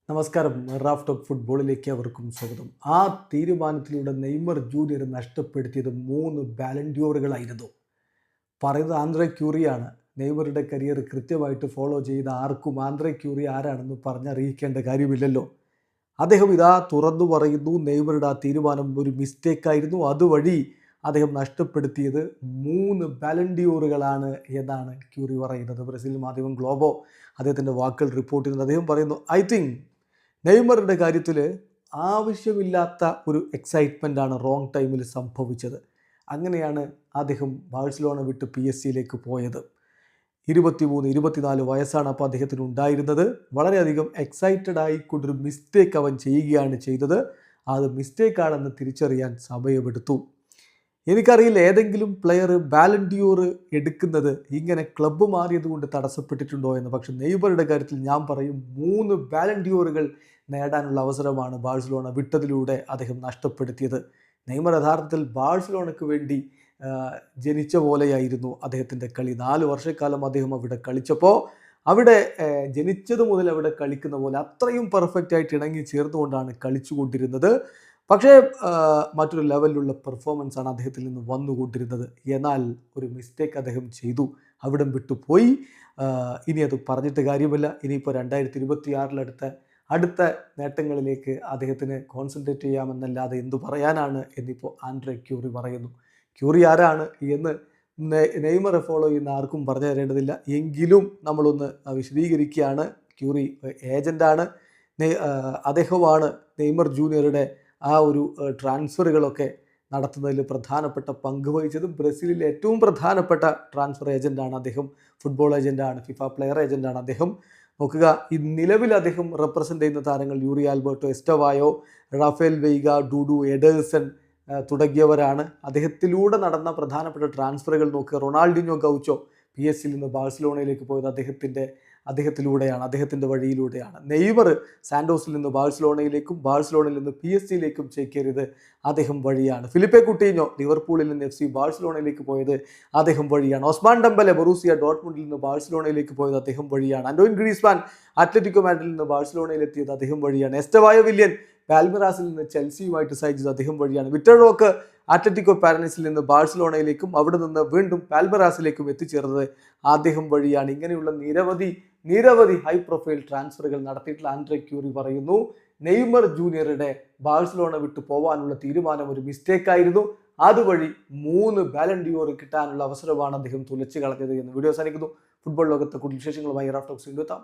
നമസ്കാരം. Raf talk ഫുട്ബോളിലേക്ക് അവർക്കും സ്വാഗതം. ആ തീരുമാനത്തിലൂടെ നെയ്മർ ജൂനിയർ നഷ്ടപ്പെടുത്തിയത് 3 ബാലൻഡിയോറുകളായിരുന്നു. പറയുന്നത് ആന്ദ്രേ ക്യൂറിയാണ്. നെയ്മറുടെ കരിയർ കൃത്യമായിട്ട് ഫോളോ ചെയ്ത ആർക്കും ആന്ദ്രേ ക്യൂറി ആരാണെന്ന് പറഞ്ഞറിയിക്കേണ്ട കാര്യമില്ലല്ലോ. അദ്ദേഹം ഇതാ തുറന്നു പറയുന്നു, നെയ്മറുടെ ആ തീരുമാനം ഒരു മിസ്റ്റേക്കായിരുന്നു, അതുവഴി അദ്ദേഹം നഷ്ടപ്പെടുത്തിയത് 3 ബാലൻഡിയോറുകളാണ് എന്നാണ് ക്യൂറി പറയുന്നത്. ബ്രസീൽ മാധ്യമം ഗ്ലോബോ അദ്ദേഹത്തിൻ്റെ വാക്കുകൾ റിപ്പോർട്ട് ചെയ്യുന്നത്. അദ്ദേഹം പറയുന്നു, ഐ തിങ്ക് നെയ്മറുടെ കാര്യത്തിൽ ആവശ്യമില്ലാത്ത ഒരു എക്സൈറ്റ്മെൻ്റ് ആണ് റോങ് ടൈമിൽ സംഭവിച്ചത്. അങ്ങനെയാണ് അദ്ദേഹം ബാഴ്സലോണ വിട്ട് PSG പോയത്. 23-24 വയസ്സാണ് അപ്പോൾ അദ്ദേഹത്തിന് ഉണ്ടായിരുന്നത്. വളരെയധികം എക്സൈറ്റഡ് ആയിക്കൊണ്ടൊരു മിസ്റ്റേക്ക് അവൻ ചെയ്യുകയാണ് ചെയ്തത്. അത് മിസ്റ്റേക്കാണെന്ന് തിരിച്ചറിയാൻ സമയമെടുത്തു. എനിക്കറിയില്ല ഏതെങ്കിലും പ്ലെയർ ബാലൻഡിയോർ എടുക്കുന്നത് ഇങ്ങനെ ക്ലബ്ബ് മാറിയത് കൊണ്ട് തടസ്സപ്പെട്ടിട്ടുണ്ടോ എന്ന്. പക്ഷേ നെയ്മറുടെ കാര്യത്തിൽ ഞാൻ പറയും 3 ബാലൻഡിയോറുകൾ നേടാനുള്ള അവസരമാണ് ബാഴ്സലോണ വിട്ടതിലൂടെ അദ്ദേഹം നഷ്ടപ്പെടുത്തിയത്. നെയ്മർ യഥാർത്ഥത്തിൽ ബാഴ്സലോണയ്ക്ക് വേണ്ടി ജനിച്ച പോലെയായിരുന്നു അദ്ദേഹത്തിൻ്റെ കളി. 4 വർഷക്കാലം അദ്ദേഹം അവിടെ കളിച്ചപ്പോൾ അവിടെ ജനിച്ചത് മുതൽ അവിടെ കളിക്കുന്ന പോലെ അത്രയും പെർഫെക്റ്റ് ആയിട്ട് ഇണങ്ങി ചേർന്നുകൊണ്ടാണ് കളിച്ചുകൊണ്ടിരുന്നത്. പക്ഷേ മറ്റൊരു ലെവലിലുള്ള പെർഫോമൻസ് ആണ് അദ്ദേഹത്തിൽ നിന്ന് വന്നുകൊണ്ടിരുന്നത്. എന്നാൽ ഒരു മിസ്റ്റേക്ക് അദ്ദേഹം ചെയ്തു, അവിടം വിട്ടുപോയി. ഇനി അത് പറഞ്ഞിട്ട് കാര്യമില്ല. ഇനിയിപ്പോൾ 2026 അടുത്ത നേട്ടങ്ങളിലേക്ക് അദ്ദേഹത്തിന് കോൺസെൻട്രേറ്റ് ചെയ്യാമെന്നല്ലാതെ എന്തു പറയാനാണ് എന്നിപ്പോൾ ആൻഡ്രേ ക്യൂറി പറയുന്നു. ക്യൂറി ആരാണ് എന്ന് നെയ്മറെ ഫോളോ ചെയ്യുന്ന ആർക്കും പറഞ്ഞു തരേണ്ടതില്ല. എങ്കിലും നമ്മളൊന്ന് വിശദീകരിക്കുകയാണ്. ക്യൂറി ഏജൻ്റാണ്. അദ്ദേഹമാണ് നെയ്മർ ജൂനിയറുടെ ആ ഒരു ട്രാൻസ്ഫറുകളൊക്കെ നടത്തുന്നതിൽ പ്രധാനപ്പെട്ട പങ്ക് വഹിച്ചത്. ബ്രസീലിലെ ഏറ്റവും പ്രധാനപ്പെട്ട ട്രാൻസ്ഫർ ഏജൻ്റാണ് അദ്ദേഹം. ഫുട്ബോൾ ഏജൻ്റാണ്, ഫിഫ പ്ലെയർ ഏജൻ്റാണ് അദ്ദേഹം. നോക്കുക, ഈ നിലവിൽ അദ്ദേഹം റെപ്രസെൻ്റ് ചെയ്യുന്ന താരങ്ങൾ Yuri Alberto Estevao, Raphael Veiga, Dudu Ederson തുടങ്ങിയവരാണ്. അദ്ദേഹത്തിലൂടെ നടന്ന പ്രധാനപ്പെട്ട ട്രാൻസ്ഫറുകൾ നോക്കുക. റൊണാൾഡിനോ ഗൗച്ചോ PSG നിന്ന് ബാഴ്സലോണയിലേക്ക് പോയത് അദ്ദേഹത്തിലൂടെയാണ്, അദ്ദേഹത്തിൻ്റെ വഴിയിലൂടെയാണ്. നെയ്മർ സാൻഡോസിൽ നിന്ന് ബാഴ്സലോണയിലേക്കും ബാഴ്സലോണയിൽ നിന്ന് PSG ചേക്കേറിയത് അദ്ദേഹം വഴിയാണ്. ഫിലിപ്പെ കുട്ടീഞ്ഞോ ലിവർപൂളിൽ നിന്ന് FC ബാഴ്സലോണയിലേക്ക് പോയത് അദ്ദേഹം വഴിയാണ്. ഒസ്മാൻ ഡംബലെ ബൊറൂസിയ ഡോർട്ട്മുണ്ടിൽ നിന്ന് ബാഴ്സലോണയിലേക്ക് പോയത് അദ്ദേഹം വഴിയാണ്. ആന്റോയിൻ ഗ്രീസ്മാൻ അത്ലറ്റിക്കോ മാഡ്രിഡിൽ നിന്ന് ബാഴ്സലോണയിൽ എത്തിയത് അദ്ദേഹം വഴിയാണ്. എസ്റ്റവായോ വില്യൻ പാൽമിറാസിൽ നിന്ന് ചെൽസിയുമായിട്ട് സൈൻ ചെയ്ത് അദ്ദേഹം വഴിയാണ്. വിക്ടർ റോക്ക് അത്ലറ്റിക്കോ പാരനൈസിൽ നിന്ന് ബാഴ്സലോണയിലേക്കും അവിടെ നിന്ന് വീണ്ടും പാൽമിറാസിലേക്കും എത്തിച്ചേർന്നത് അദ്ദേഹം വഴിയാണ്. ഇങ്ങനെയുള്ള നിരവധി ഹൈ പ്രൊഫൈൽ ട്രാൻസ്ഫറുകൾ നടത്തിയിട്ടുള്ള ആൻഡ്രേ ക്യൂറി പറയുന്നു, നെയ്മർ ജൂനിയറുടെ ബാഴ്സലോണ വിട്ടു പോകാനുള്ള തീരുമാനം ഒരു മിസ്റ്റേക്കായിരുന്നു, അതുവഴി 3 ബാലൻഡിയോർ കിട്ടാനുള്ള അവസരമാണ് അദ്ദേഹം തുലച്ചു കളഞ്ഞത് എന്ന്. വീഡിയോ അവസാനിക്കുന്നു. ഫുട്ബോൾ ലോകത്തെ കൂടുതൽ വിശേഷങ്ങളുമായി റാഫ് ടോക്സ് വീണ്ടും എത്താം.